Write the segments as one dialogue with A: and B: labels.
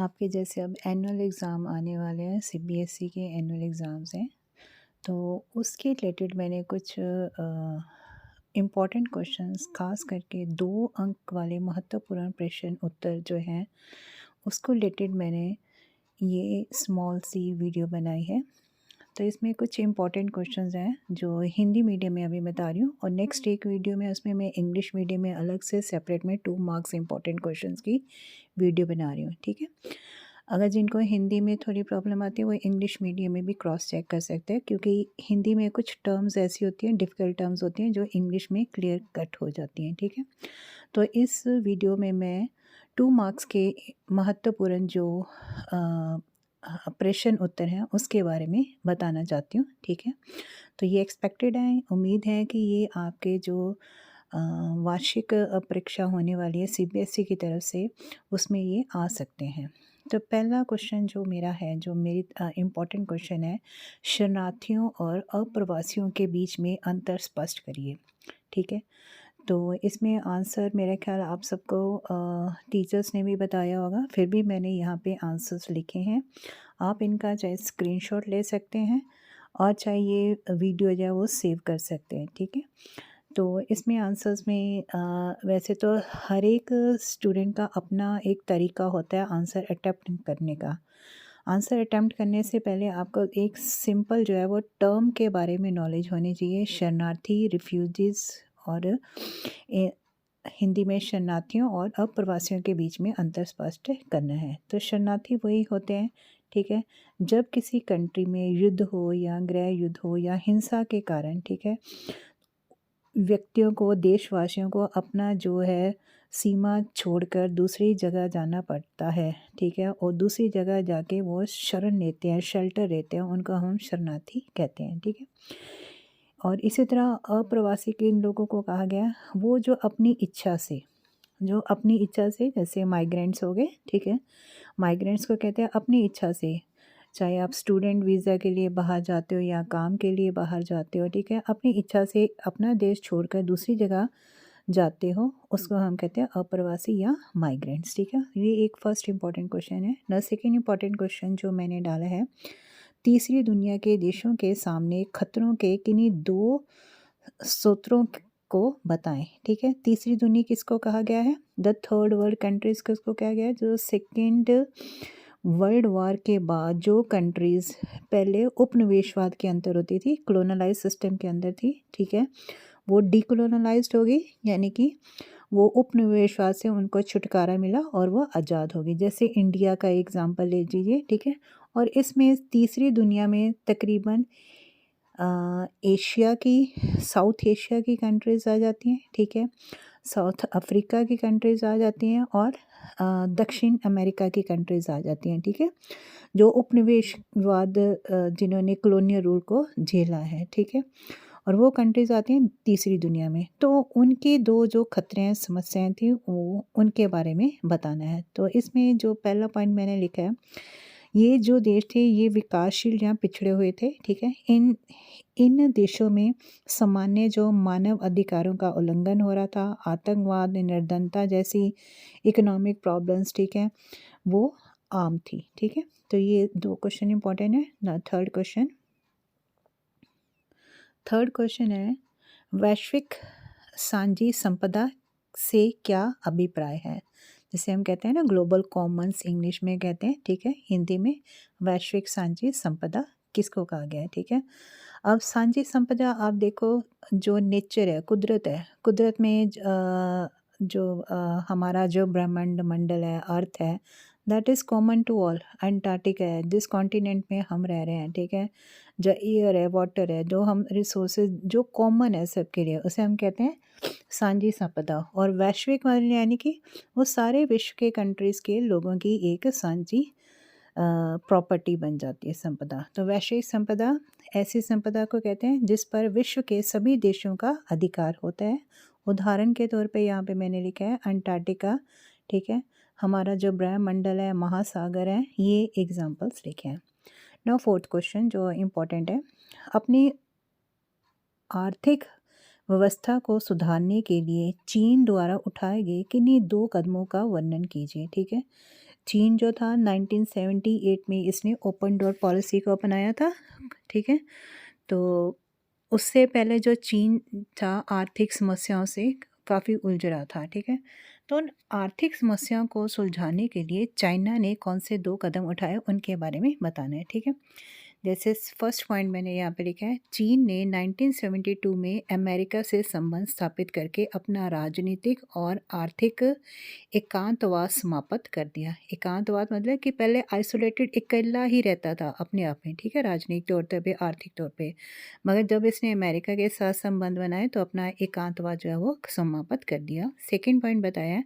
A: आपके जैसे अब एनुअल एग्ज़ाम आने वाले हैं, सीबीएसई के एनुअल एग्ज़ाम्स हैं, तो उसके रिलेटेड मैंने कुछ इम्पॉर्टेंट क्वेश्चंस ख़ास करके 2 अंक वाले महत्वपूर्ण प्रश्न उत्तर जो हैं, उसको रिलेटेड मैंने ये स्मॉल सी वीडियो बनाई है। तो इसमें कुछ इम्पॉर्टेंट क्वेश्चंस हैं जो हिंदी मीडियम में अभी बता रही हूँ, और नेक्स्ट एक वीडियो में उसमें मैं इंग्लिश मीडियम में अलग से सेपरेट में 2 मार्क्स इम्पॉर्टेंट क्वेश्चंस की वीडियो बना रही हूँ, ठीक है। अगर जिनको हिंदी में थोड़ी प्रॉब्लम आती है वो इंग्लिश मीडियम में भी क्रॉस चेक कर सकते हैं, क्योंकि हिंदी में कुछ टर्म्स ऐसी होती हैं, डिफ़िकल्ट टर्म्स होती हैं जो इंग्लिश में क्लियर कट हो जाती हैं, ठीक है। तो इस वीडियो में मैं 2 मार्क्स के महत्वपूर्ण जो प्रश्न उत्तर हैं उसके बारे में बताना चाहती हूँ, ठीक है। तो ये एक्सपेक्टेड है, उम्मीद है कि ये आपके जो वार्षिक परीक्षा होने वाली है सीबीएसई की तरफ से, उसमें ये आ सकते हैं। तो पहला क्वेश्चन जो मेरा है, जो मेरी इम्पोर्टेंट क्वेश्चन है, शरणार्थियों और अप्रवासियों के बीच में अंतर स्पष्ट करिए, ठीक है। तो इसमें आंसर मेरा ख्याल आप सबको टीचर्स ने भी बताया होगा, फिर भी मैंने यहाँ पे आंसर्स लिखे हैं। आप इनका चाहे स्क्रीनशॉट ले सकते हैं और चाहे ये वीडियो जो है वो सेव कर सकते हैं, ठीक है। तो इसमें आंसर्स में वैसे तो हर एक स्टूडेंट का अपना एक तरीका होता है आंसर अटेम्प्ट करने का। आंसर अटेम्प्ट करने से पहले आपको एक सिंपल जो है वो टर्म के बारे में नॉलेज होनी चाहिए। शरणार्थी, रिफ्यूजीज़ और ए हिंदी में शरणार्थियों और अप्रवासियों के बीच में अंतर स्पष्ट करना है। तो शरणार्थी वही होते हैं, ठीक है, जब किसी कंट्री में युद्ध हो या गृह युद्ध हो या हिंसा के कारण, ठीक है, व्यक्तियों को, देशवासियों को अपना जो है सीमा छोड़कर दूसरी जगह जाना पड़ता है, ठीक है, और दूसरी जगह जाके वो शरण लेते हैं, शेल्टर लेते हैं, उनको हम शरणार्थी कहते हैं, ठीक है। और इसी तरह अप्रवासी किन लोगों को कहा गया, वो जो अपनी इच्छा से, जैसे माइग्रेंट्स हो गए, ठीक है, माइग्रेंट्स को कहते हैं अपनी इच्छा से, चाहे आप स्टूडेंट वीज़ा के लिए बाहर जाते हो या काम के लिए बाहर जाते हो, ठीक है, अपनी इच्छा से अपना देश छोड़कर दूसरी जगह जाते हो, उसको हम कहते हैं अप्रवासी या माइग्रेंट्स, ठीक है। ये एक फर्स्ट इंपॉर्टेंट क्वेश्चन है ना। सेकेंड इंपॉर्टेंट क्वेश्चन जो मैंने डाला है, तीसरी दुनिया के देशों के सामने खतरों के किन्हीं 2 स्रोतों को बताएं, ठीक है। तीसरी दुनिया किसको कहा गया है, द थर्ड वर्ल्ड कंट्रीज़ किसको कहा गया है, जो सेकेंड वर्ल्ड वार के बाद जो कंट्रीज़ पहले उपनिवेशवाद के अंदर होती थी, कॉलोनलाइज सिस्टम के अंदर थी, ठीक है, वो डीकोलोनलाइज्ड हो गई, यानी कि वो उपनिवेशवाद से उनको छुटकारा मिला और वो आज़ाद हो गई। जैसे इंडिया का एग्जांपल ले लीजिए, ठीक है। और इसमें तीसरी दुनिया में तकरीबन एशिया की, साउथ एशिया की कंट्रीज़ आ जाती हैं, ठीक है, साउथ अफ्रीका की कंट्रीज़ आ जाती हैं, और दक्षिण अमेरिका की कंट्रीज़ आ जाती हैं, ठीक है, जो उपनिवेशवाद जिन्होंने कॉलोनियल रूल को झेला है, ठीक है, और वो कंट्रीज़ आती हैं तीसरी दुनिया में। तो उनके 2 जो खतरे हैं, समस्याएँ थी, वो उनके बारे में बताना है। तो इसमें जो पहला पॉइंट मैंने लिखा है, ये जो देश थे ये विकासशील या पिछड़े हुए थे, ठीक है। इन इन देशों में सामान्य जो मानव अधिकारों का उल्लंघन हो रहा था, आतंकवाद, निर्धनता जैसी इकोनॉमिक प्रॉब्लम्स, ठीक है, वो आम थी, ठीक है। तो ये 2 क्वेश्चन इंपॉर्टेंट है ना। थर्ड क्वेश्चन है, वैश्विक सांझी संपदा से क्या अभिप्राय है। जिसे हम कहते हैं ना ग्लोबल कॉमन्स, इंग्लिश में कहते हैं, ठीक है, हिंदी में वैश्विक सांझी संपदा किसको कहा गया है, ठीक है। अब सांझी संपदा आप देखो, जो नेचर है, कुदरत है, कुदरत में जो हमारा जो ब्रह्मांड मंडल है, अर्थ है, that is common to all. Antarctica है, जिस कॉन्टिनेंट में हम रह रहे हैं, ठीक है, जो एयर है, वाटर है, जो हम रिसोर्सेज जो कॉमन है सबके लिए, उसे हम कहते हैं सांझी संपदा। और वैश्विक वाले यानी कि वो सारे विश्व के कंट्रीज़ के लोगों की एक सांझी प्रॉपर्टी बन जाती है संपदा। तो वैश्विक संपदा ऐसी संपदा को कहते हैं जिस पर विश्व के सभी देशों का अधिकार होता है। उदाहरण के तौर पे यहाँ पे मैंने लिखा है अंटार्कटिका, ठीक है, हमारा जो ब्रह्मंडल है, महासागर है, ये एग्जाम्पल्स लिखे हैं। नाउ फोर्थ क्वेश्चन जो इम्पोर्टेंट है, अपनी आर्थिक व्यवस्था को सुधारने के लिए चीन द्वारा उठाए गए किन्हीं 2 कदमों का वर्णन कीजिए, ठीक है। चीन जो था 1978 में इसने ओपन डोर पॉलिसी को अपनाया था, ठीक है। तो उससे पहले जो चीन था आर्थिक समस्याओं से काफ़ी उलझ रहा था, ठीक है। तो उन आर्थिक समस्याओं को सुलझाने के लिए चाइना ने कौन से 2 कदम उठाए उनके बारे में बताना है, ठीक है। जैसे फर्स्ट पॉइंट मैंने यहाँ पे लिखा है, चीन ने 1972 में अमेरिका से संबंध स्थापित करके अपना राजनीतिक और आर्थिक एकांतवाद समाप्त कर दिया। एकांतवाद मतलब कि पहले आइसोलेटेड अकेला ही रहता था अपने आप में, ठीक है, राजनीतिक तौर पे, आर्थिक तौर पे। मगर जब इसने अमेरिका के साथ संबंध बनाए तो अपना एकांतवाद जो है वो समाप्त कर दिया। सेकंड पॉइंट बताया,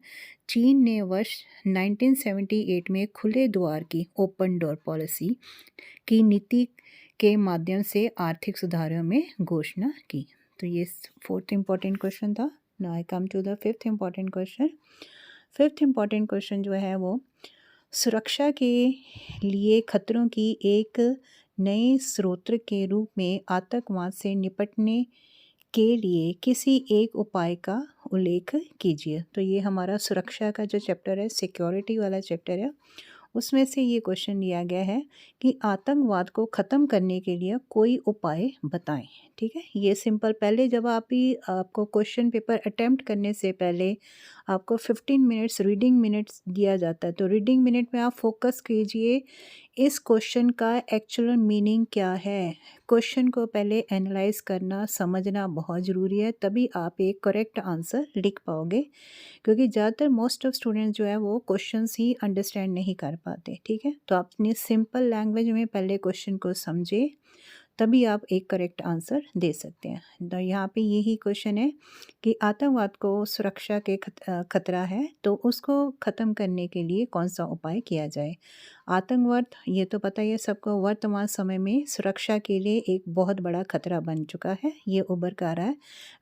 A: चीन ने वर्ष 1978 में खुले द्वार की ओपन डोर पॉलिसी की नीति के माध्यम से आर्थिक सुधारों में घोषणा की। तो ये फोर्थ इम्पॉर्टेंट क्वेश्चन था। Now I come to the fifth important question. Fifth important question जो है वो सुरक्षा के लिए खतरों की एक नए स्रोत के रूप में आतंकवाद से निपटने के लिए किसी एक उपाय का उल्लेख कीजिए। तो ये हमारा सुरक्षा का जो चैप्टर है, सिक्योरिटी वाला चैप्टर है, उसमें से ये क्वेश्चन लिया गया है कि आतंकवाद को ख़त्म करने के लिए कोई उपाय बताएं, ठीक है। ये सिंपल, पहले जब आपको क्वेश्चन पेपर अटेम्प्ट करने से पहले आपको 15 मिनट्स रीडिंग मिनट्स दिया जाता है। तो रीडिंग मिनट में आप फोकस कीजिए इस क्वेश्चन का एक्चुअल मीनिंग क्या है। क्वेश्चन को पहले एनालाइज करना, समझना बहुत ज़रूरी है, तभी आप एक करेक्ट आंसर लिख पाओगे। क्योंकि ज़्यादातर मोस्ट ऑफ स्टूडेंट्स जो है वो क्वेश्चंस ही अंडरस्टैंड नहीं कर पाते, ठीक है। तो आप अपनी सिंपल लैंग्वेज में पहले क्वेश्चन को समझे, तभी आप एक करेक्ट आंसर दे सकते हैं। तो यहाँ पे यही क्वेश्चन है कि आतंकवाद को सुरक्षा के खतरा है, तो उसको ख़त्म करने के लिए कौन सा उपाय किया जाए। आतंकवाद, ये तो पता ही है सबको, वर्तमान समय में सुरक्षा के लिए एक बहुत बड़ा खतरा बन चुका है। ये उभर कर आ रहा है।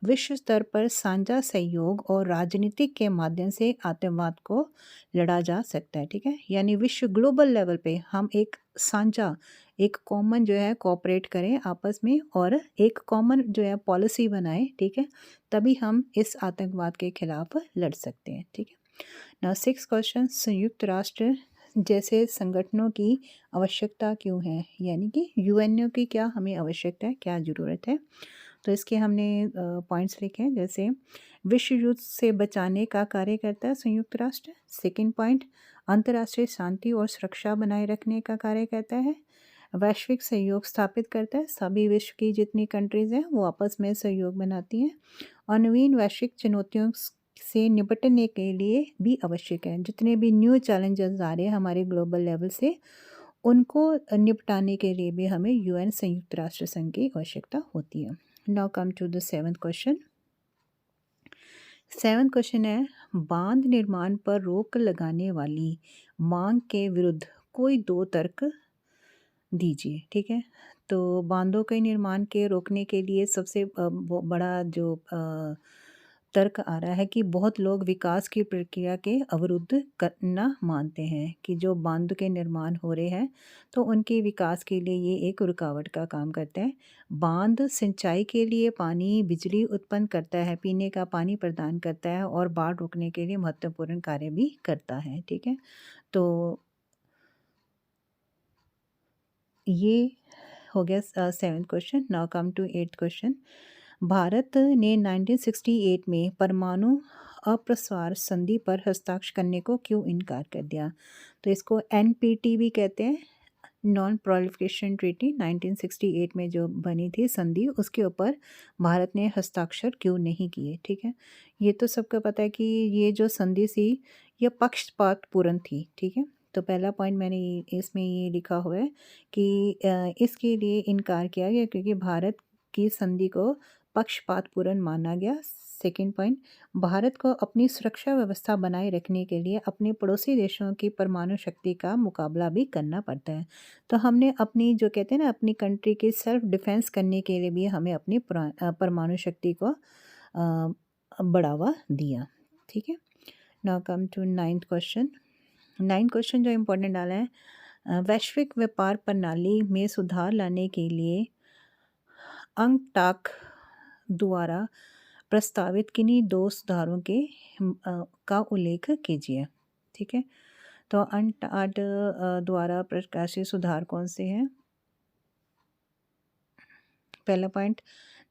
A: विश्व स्तर पर साझा सहयोग और राजनीतिक के माध्यम से आतंकवाद को लड़ा जा सकता है, ठीक है। यानी विश्व ग्लोबल लेवल पे हम एक साझा, एक कॉमन जो है कोऑपरेट करें आपस में और एक कॉमन जो है पॉलिसी बनाएं, ठीक है। तभी हम इस आतंकवाद के खिलाफ लड़ सकते हैं, ठीक है। नाउ सिक्स क्वेश्चन, संयुक्त राष्ट्र जैसे संगठनों की आवश्यकता क्यों है, यानी कि यूएनओ की क्या हमें आवश्यकता है, क्या ज़रूरत है। तो इसके हमने पॉइंट्स लिखे हैं, जैसे विश्व युद्ध से बचाने का कार्य करता है संयुक्त राष्ट्र। सेकंड पॉइंट, अंतर्राष्ट्रीय शांति और सुरक्षा बनाए रखने का कार्य करता है। वैश्विक सहयोग स्थापित करता है, सभी विश्व की जितनी कंट्रीज़ हैं वो आपस में सहयोग बनाती हैं। और नवीन वैश्विक चुनौतियों से निपटने के लिए भी आवश्यक है। जितने भी न्यू चैलेंजेस आ रहे हैं हमारे ग्लोबल लेवल से, उनको निपटाने के लिए भी हमें यूएन संयुक्त राष्ट्र संघ की आवश्यकता होती है। Now come to the seventh question. Seventh question है, बांध निर्माण पर रोक लगाने वाली मांग के विरुद्ध कोई 2 तर्क दीजिए, ठीक है। तो बांधों के निर्माण के रोकने के लिए सबसे वो बड़ा जो तर्क आ रहा है कि बहुत लोग विकास की प्रक्रिया के अवरुद्ध करना मानते हैं कि जो बांध के निर्माण हो रहे हैं तो उनके विकास के लिए ये एक रुकावट का काम करते हैं। बांध सिंचाई के लिए पानी, बिजली उत्पन्न करता है, पीने का पानी प्रदान करता है और बाढ़ रोकने के लिए महत्वपूर्ण कार्य भी करता है, ठीक है। तो ये हो गया seventh question. Now come to eighth question. Bharat ने 1968 में परमाणु अप्रसार संधि पर हस्ताक्षर करने को क्यों इनकार कर दिया। तो इसको एनपीटी भी कहते हैं, नॉन प्रोलिफरेशन ट्रीटी। 1968 में जो बनी थी संधि, उसके ऊपर भारत ने हस्ताक्षर क्यों नहीं किए, ठीक है। ये तो सबको पता है कि ये जो संधि थी यह पक्षपातपूर्ण थी, ठीक है। तो पहला पॉइंट मैंने इसमें ये लिखा हुआ है कि इसके लिए इनकार किया गया क्योंकि भारत की संधि को पक्षपातपूर्ण माना गया। सेकंड पॉइंट, भारत को अपनी सुरक्षा व्यवस्था बनाए रखने के लिए अपने पड़ोसी देशों की परमाणु शक्ति का मुकाबला भी करना पड़ता है। तो हमने अपनी जो कहते हैं ना, अपनी कंट्री की सेल्फ डिफेंस करने के लिए भी हमें अपनी परमाणु शक्ति को बढ़ावा दिया, ठीक है। Now come to ninth question. Ninth question जो इम्पोर्टेंट डाला है, वैश्विक व्यापार प्रणाली में सुधार लाने के लिए अंगटाक द्वारा प्रस्तावित किन्हीं 2 सुधारों का उल्लेख कीजिए, ठीक है। तो अनटाड द्वारा प्रकाशित सुधार कौन से हैं? पहला पॉइंट,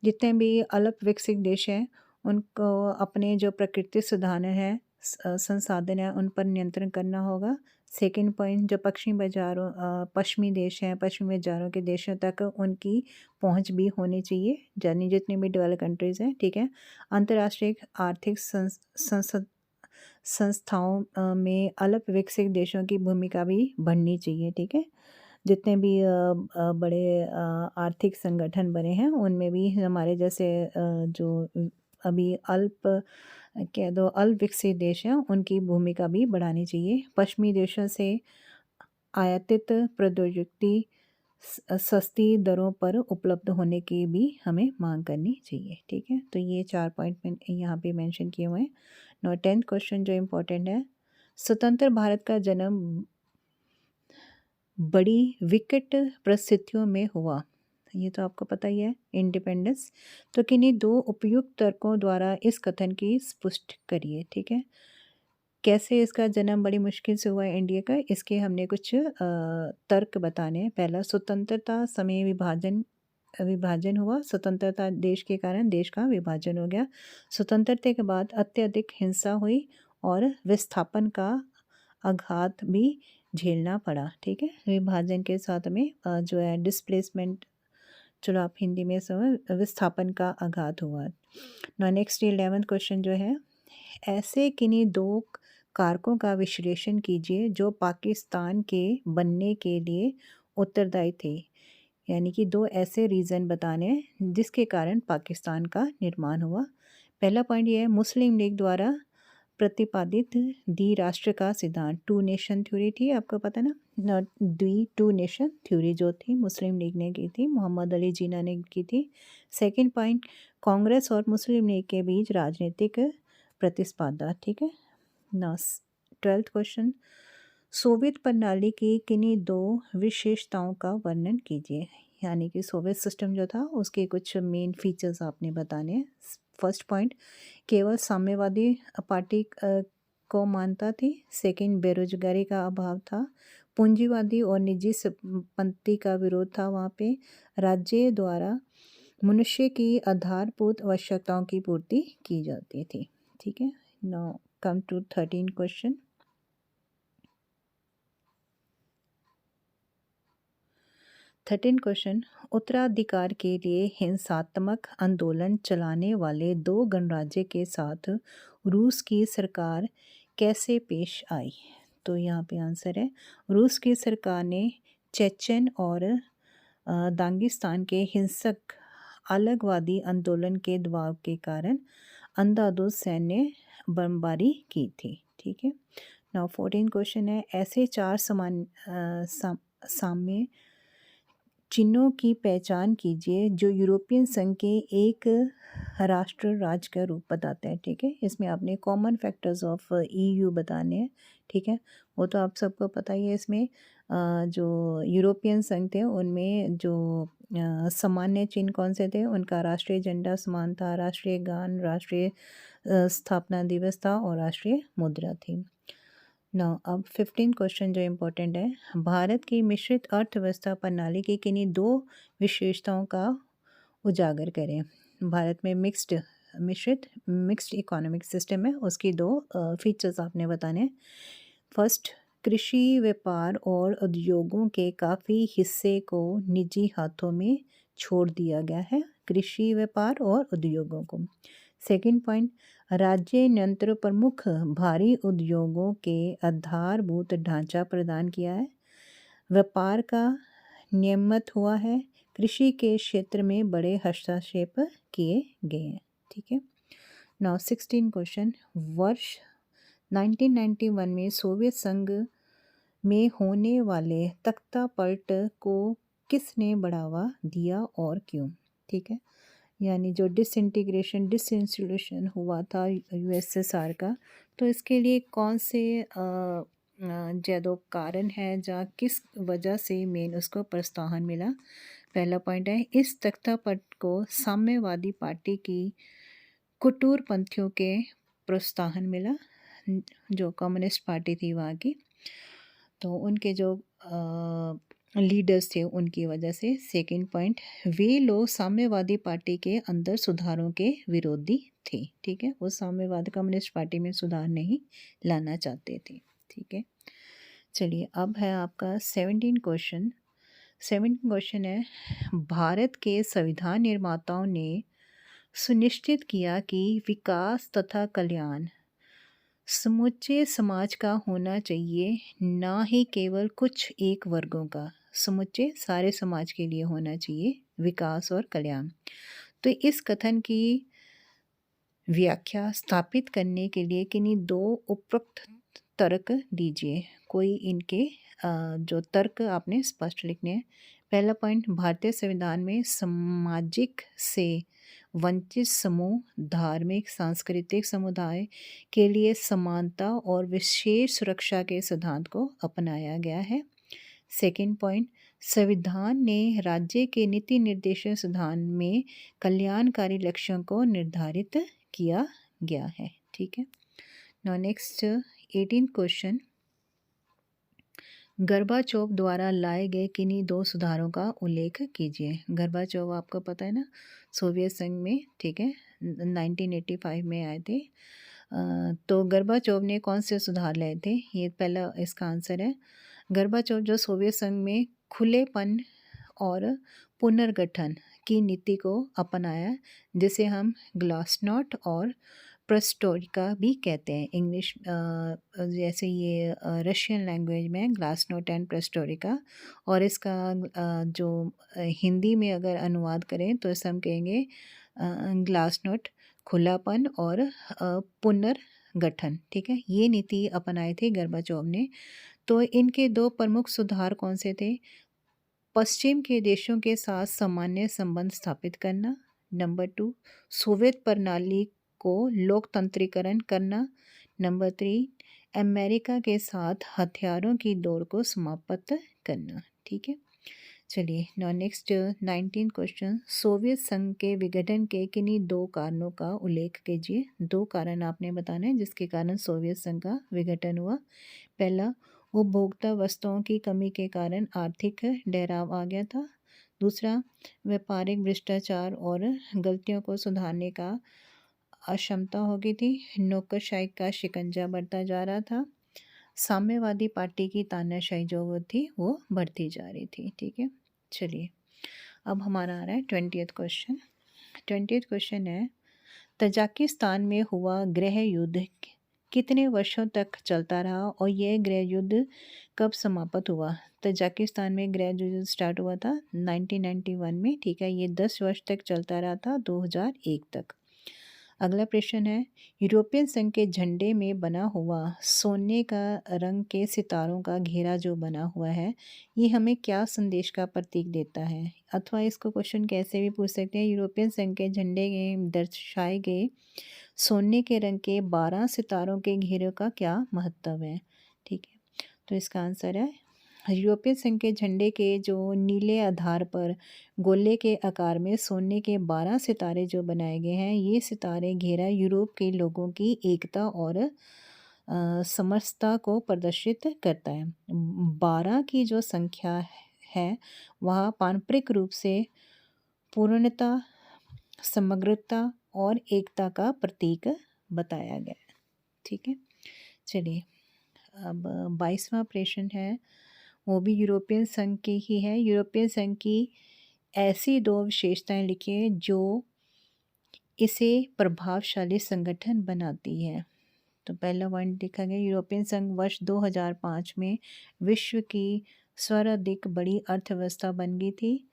A: जितने भी अल्प विकसित देश हैं उनको अपने जो प्राकृतिक संसाधन है संसाधन है उन पर नियंत्रण करना होगा। सेकंड पॉइंट, जो पश्चिमी देश हैं, पश्चिमी बाजारों के देशों तक उनकी पहुंच भी होनी चाहिए, यानी जितनी भी डेवलप कंट्रीज़ हैं, ठीक है। अंतर्राष्ट्रीय आर्थिक संस्थाओं में अल्प विकसित देशों की भूमिका भी बढ़नी चाहिए, ठीक है। जितने भी बड़े आर्थिक संगठन बने हैं उनमें भी हमारे जैसे जो अभी कह दो अल्प विकसित देश हैं उनकी भूमिका भी बढ़ानी चाहिए। पश्चिमी देशों से आयातित प्रौद्योगिकी सस्ती दरों पर उपलब्ध होने की भी हमें मांग करनी चाहिए, ठीक है। तो ये 4 पॉइंट मैं यहाँ पे मेंशन किए हुए हैं। नाउ 10th क्वेश्चन जो इम्पोर्टेंट है, स्वतंत्र भारत का जन्म बड़ी विकट परिस्थितियों में हुआ, ये तो आपको पता ही है, इंडिपेंडेंस। तो किन्हीं 2 उपयुक्त तर्कों द्वारा इस कथन की पुष्टि करिए, ठीक है। कैसे इसका जन्म बड़ी मुश्किल से हुआ है इंडिया का, इसके हमने कुछ तर्क बताने हैं। पहला, स्वतंत्रता समय विभाजन हुआ, स्वतंत्रता देश के कारण देश का विभाजन हो गया। स्वतंत्रता के बाद अत्यधिक हिंसा हुई और विस्थापन का आघात भी झेलना पड़ा, ठीक है। विभाजन के साथ में जो है डिस्प्लेसमेंट, चलो आप हिंदी में समझ, विस्थापन का आघात हुआ। नेक्स्ट 11th क्वेश्चन जो है, ऐसे किन्हीं 2 कारकों का विश्लेषण कीजिए जो पाकिस्तान के बनने के लिए उत्तरदायी थे, यानी कि 2 ऐसे रीज़न बताने हैं जिसके कारण पाकिस्तान का निर्माण हुआ। पहला पॉइंट ये है, मुस्लिम लीग द्वारा प्रतिपादित द्विराष्ट्र का सिद्धांत, 2 नेशन थ्योरी थी, आपको पता ना, 2 नेशन थ्योरी जो थी मुस्लिम लीग ने की थी, मोहम्मद अली जिन्ना ने की थी। सेकंड पॉइंट, कांग्रेस और मुस्लिम लीग के बीच राजनीतिक प्रतिस्पर्धा, ठीक है ना। 12th क्वेश्चन, सोवियत प्रणाली की किन्हीं 2 विशेषताओं का वर्णन कीजिए, यानी कि सोवियत सिस्टम जो था उसके कुछ मेन फीचर्स आपने बताने हैं। फर्स्ट पॉइंट, केवल साम्यवादी पार्टी को मानता थी। सेकंड, बेरोजगारी का अभाव था। पूंजीवादी और निजी संपत्ति का विरोध था वहाँ पे। राज्य द्वारा मनुष्य की आधारभूत आवश्यकताओं की पूर्ति की जाती थी, ठीक है। Now come to 13 question. 13 question, उत्तराधिकार के लिए हिंसात्मक आंदोलन चलाने वाले 2 गणराज्य के साथ रूस की सरकार कैसे पेश आई? तो यहाँ पे आंसर है, रूस की सरकार ने चेचन और दागिस्तान के हिंसक अलगवादी आंदोलन के दबाव के कारण अंधाधुंध सैन्य बमबारी की थी, ठीक है। नाउ 14 क्वेश्चन है, ऐसे 4 साम्य चिन्हों की पहचान कीजिए जो यूरोपियन संघ के एक राष्ट्र राज्य का रूप बताते हैं, ठीक है। इसमें आपने कॉमन फैक्टर्स ऑफ ईयू बताने हैं, ठीक है। वो तो आप सबको पता ही है। इसमें जो यूरोपियन संघ थे उनमें जो सामान्य चिन्ह कौन से थे, उनका राष्ट्रीय झंडा समान था, राष्ट्रीय गान, राष्ट्रीय स्थापना दिवस था और राष्ट्रीय मुद्रा थी। ना अब 15 क्वेश्चन जो इम्पोर्टेंट है, भारत की मिश्रित अर्थव्यवस्था प्रणाली की किन्हीं 2 विशेषताओं का उजागर करें। भारत में मिक्स्ड इकोनॉमिक सिस्टम है, उसकी 2 फीचर्स आपने बताने हैं। फर्स्ट, कृषि, व्यापार और उद्योगों के काफ़ी हिस्से को निजी हाथों में छोड़ दिया गया है, कृषि, व्यापार और उद्योगों को। सेकंड पॉइंट, राज्य नियंत्रण प्रमुख भारी उद्योगों के आधारभूत ढांचा प्रदान किया है, व्यापार का नियमित हुआ है, कृषि के क्षेत्र में बड़े हस्तक्षेप किए गए हैं, ठीक है। नाउ 16 क्वेश्चन, वर्ष 1991 में सोवियत संघ में होने वाले तख्तापलट को किसने बढ़ावा दिया और क्यों, ठीक है। यानी जो डिसइंसुलेशन हुआ था यूएसएसआर का, तो इसके लिए कौन से ज़्यादा कारण है या किस वजह से मेन उसको प्रोत्साहन मिला। पहला पॉइंट है, इस तख्तापलट को साम्यवादी पार्टी की कट्टरपंथियों के प्रोत्साहन मिला, जो कम्युनिस्ट पार्टी थी वहाँ की। तो उनके जो लीडर्स थे उनकी वजह से। सेकंड पॉइंट, वे लोग साम्यवादी पार्टी के अंदर सुधारों के विरोधी थे, ठीक है, वो साम्यवाद कम्युनिस्ट पार्टी में सुधार नहीं लाना चाहते थे, ठीक है। चलिए अब है आपका 17 क्वेश्चन। 17 क्वेश्चन है, भारत के संविधान निर्माताओं ने सुनिश्चित किया कि विकास तथा कल्याण समूचे समाज का होना चाहिए, ना ही केवल कुछ एक वर्गों का। समूचे सारे समाज के लिए होना चाहिए विकास और कल्याण। तो इस कथन की व्याख्या स्थापित करने के लिए किन्हीं दो उपरोक्त तर्क दीजिए। कोई इनके जो तर्क आपने स्पष्ट लिखने हैं। पहला पॉइंट, भारतीय संविधान में सामाजिक से वंचित समूह, धार्मिक सांस्कृतिक समुदाय के लिए समानता और विशेष सुरक्षा के सिद्धांत को अपनाया गया है। सेकंड पॉइंट, संविधान ने राज्य के नीति निर्देशन सिद्धांत में कल्याणकारी लक्ष्यों को निर्धारित किया गया है, ठीक है। नाउ नेक्स्ट 18 क्वेश्चन, गर्बाचोव द्वारा लाए गए किन्हीं दो सुधारों का उल्लेख कीजिए। गर्बाचोव आपको पता है ना, सोवियत संघ में, ठीक है, 1985 में आए थे। तो गर्बाचोव ने कौन से सुधार लाए थे, ये पहला इसका आंसर है। गर्बाचोव जो सोवियत संघ में खुलेपन और पुनर्गठन की नीति को अपनाया, जिसे हम ग्लासनोट और प्रेस्टोरिका भी कहते हैं। इंग्लिश जैसे ये रशियन लैंग्वेज में ग्लासनोट एंड प्रेस्टोरिका, और इसका जो हिंदी में अगर अनुवाद करें तो इसे हम कहेंगे ग्लासनोट खुलापन और पुनर्गठन, ठीक है। ये नीति अपनाई थी गर्बाचोव ने। तो इनके दो प्रमुख सुधार कौन से थे? पश्चिम के देशों के साथ सामान्य संबंध स्थापित करना। नंबर 2, सोवियत प्रणाली को लोकतंत्रीकरण करना। नंबर 3, अमेरिका के साथ हथियारों की दौड़ को समाप्त करना, ठीक है। चलिए नाउ नेक्स्ट 19 क्वेश्चन, सोवियत संघ के विघटन के किन्हीं दो कारणों का उल्लेख कीजिए। दो कारण आपने बताना है जिसके कारण सोवियत संघ का विघटन हुआ। पहला, उपभोक्ता वस्तुओं की कमी के कारण आर्थिक ठहराव आ गया था। दूसरा, व्यापारिक भ्रष्टाचार और गलतियों को सुधारने का अक्षमता हो गई थी। नौकरशाही का शिकंजा बढ़ता जा रहा था। साम्यवादी पार्टी की तानाशाही जो वो थी वो बढ़ती जा रही थी, ठीक है। चलिए अब हमारा आ रहा है 20th क्वेश्चन। 20th क्वेश्चन है, तजाकिस्तान में हुआ गृह युद्ध कितने वर्षों तक चलता रहा और यह गृह युद्ध कब समाप्त हुआ? तजाकिस्तान में गृह युद्ध स्टार्ट हुआ था 1991 में, ठीक है। ये 10 वर्ष तक चलता रहा था, 2001 तक। अगला प्रश्न है, यूरोपियन संघ के झंडे में बना हुआ सोने का रंग के सितारों का घेरा जो बना हुआ है, ये हमें क्या संदेश का प्रतीक देता है? अथवा इसको क्वेश्चन कैसे भी पूछ सकते हैं, यूरोपियन संघ के झंडे में दर्शाए गए सोने के रंग के 12 सितारों के घेरे का क्या महत्व है, ठीक है। तो इसका आंसर है, यूरोपियन संघ के झंडे के जो नीले आधार पर गोले के आकार में सोने के 12 सितारे जो बनाए गए हैं, ये सितारे घेरा यूरोप के लोगों की एकता और समरसता को प्रदर्शित करता है। 12 की जो संख्या है वह पारंपरिक रूप से पूर्णता, समग्रता और एकता का प्रतीक बताया गया है, ठीक है। चलिए अब 22वां प्रश्न है, वो भी यूरोपियन संघ की ही है। यूरोपियन संघ की ऐसी दो विशेषताएं लिखिए जो इसे प्रभावशाली संगठन बनाती है। तो पहला पॉइंट देखा गया, यूरोपियन संघ वर्ष 2005 में विश्व की सर्वाधिक बड़ी अर्थव्यवस्था बन गई थी।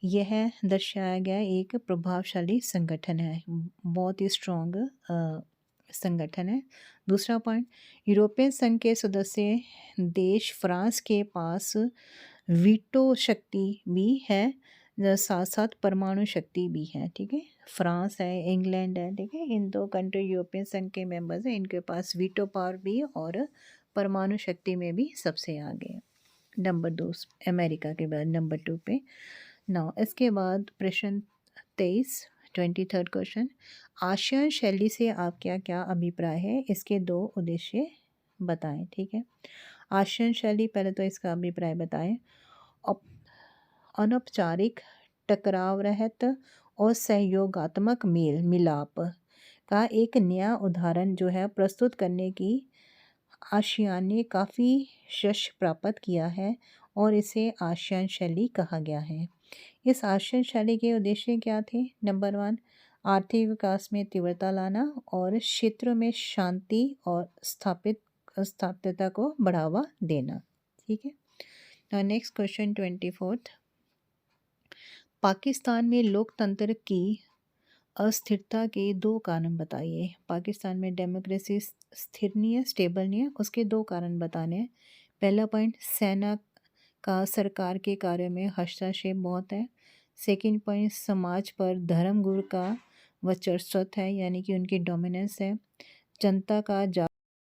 A: यह दर्शाया गया एक प्रभावशाली संगठन है, बहुत ही स्ट्रॉन्ग संगठन है। दूसरा पॉइंट, यूरोपियन संघ के सदस्य देश फ्रांस के पास वीटो शक्ति भी है, साथ साथ परमाणु शक्ति भी है, ठीक है। फ्रांस है, इंग्लैंड है, ठीक है, इन दो कंट्री यूरोपियन संघ के मेंबर्स हैं, इनके पास वीटो पावर भी और परमाणु शक्ति में भी सबसे आगे है। नंबर 2 अमेरिका के बाद नंबर 2 पे। नाउ इसके बाद प्रश्न 23, 23rd क्वेश्चन, आसियान शैली से आपका क्या अभिप्राय है? इसके दो उद्देश्य बताएं। ठीक है, आसन शैली, पहले तो इसका अभिप्राय बताएं। अनौपचारिक, टकराव रहित और सहयोगात्मक मेल मिलाप का एक नया उदाहरण जो है प्रस्तुत करने की आशिया ने काफ़ी यश प्राप्त किया है और इसे आशियान शैली कहा गया है। इस आशियान शैली के उद्देश्य क्या थे? नंबर 1, आर्थिक विकास में तीव्रता लाना और क्षेत्रों में शांति और स्थापितता को बढ़ावा देना। ठीक है, नेक्स्ट क्वेश्चन 24th, पाकिस्तान में लोकतंत्र की अस्थिरता के 2 कारण बताइए। पाकिस्तान में डेमोक्रेसी स्थिर नहीं है, स्टेबल नहीं है, उसके 2 कारण बताने हैं। पहला पॉइंट, सेना का सरकार के कार्यों में हस्तक्षेप बहुत है। सेकंड पॉइंट, समाज पर धर्मगुरु का वर्चस्व है, यानी कि उनकी डोमिनेंस है। जनता का